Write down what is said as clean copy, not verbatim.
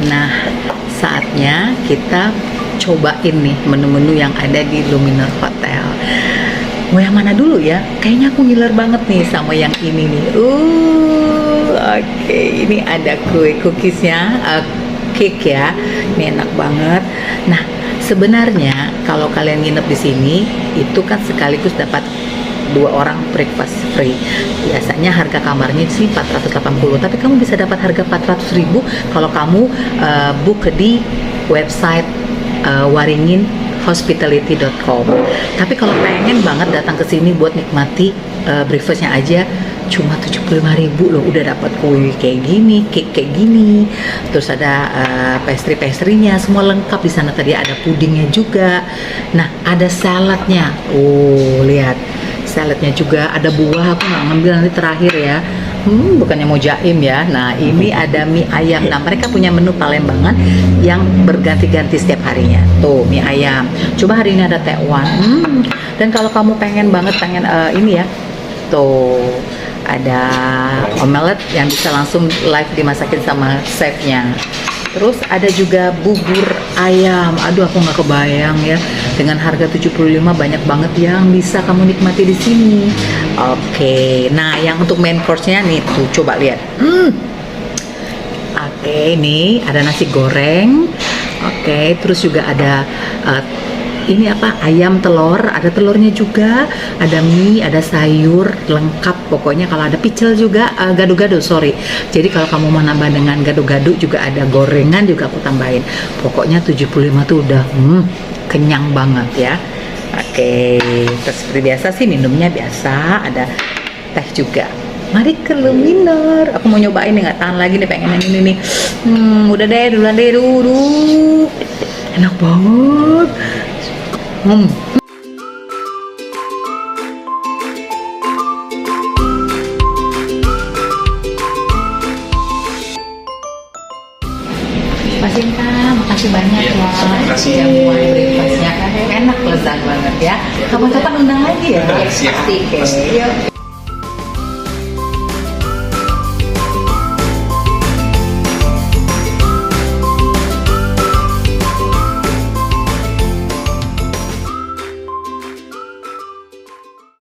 Nah, saatnya kita cobain nih menu-menu yang ada di Luminor Hotel. Mau yang mana dulu ya? Kayaknya aku ngiler banget nih sama yang ini nih. Oke, ini ada kue cookiesnya, cake ya. Ini enak banget. Nah, sebenarnya kalau kalian nginep di sini itu kan sekaligus dapat 2 orang breakfast free. Biasanya harga kamarnya sih 480, tapi kamu bisa dapat harga 400.000 kalau kamu book di website waringinhospitality.com. Tapi kalau pengen banget datang ke sini buat nikmati breakfastnya aja, cuma 75.000 loh, udah dapat kue kayak gini, cake kayak gini, terus ada pastry-pastrynya semua lengkap di sana. Tadi ada pudingnya juga. Nah, ada saladnya. Oh, lihat saladnya juga, ada buah, aku nggak ngambil nanti terakhir ya. Bukannya mau jaim ya. Nah, ini ada mie ayam. Nah, mereka punya menu Palembangan yang berganti-ganti setiap harinya. Tuh, mie ayam. Coba hari ini ada tekwan. Dan kalau kamu pengen ini ya, tuh ada omelet yang bisa langsung live dimasakin sama chefnya. Terus ada juga bubur ayam. Aduh, aku nggak kebayang ya, dengan harga 75 banyak banget yang bisa kamu nikmati di sini. Oke, nah yang untuk main course-nya nih tuh, coba lihat. Oke, ini ada nasi goreng. Oke, terus juga ada ini apa, ayam telur, ada telurnya juga, ada mie, ada sayur lengkap pokoknya. Kalau ada picel juga, gado-gado, sorry. Jadi kalau kamu mau nambah dengan gado-gado juga ada, gorengan juga aku tambahin. Pokoknya 75 tuh udah kenyang banget ya. Oke, terus seperti biasa sih minumnya biasa, ada teh juga. Mari ke Luminor. Aku mau nyobain nih, nggak tahan lagi nih, pengen yang ini nih. Udah deh, duluan deh dulu. Enak banget. Mas Sinta, makasih banyak ya. Terima kasih. Yang mulai breakfastnya enak, lezat banget ya. Kapan-kapan undang lagi ya. Siap. Pasti. Yuk.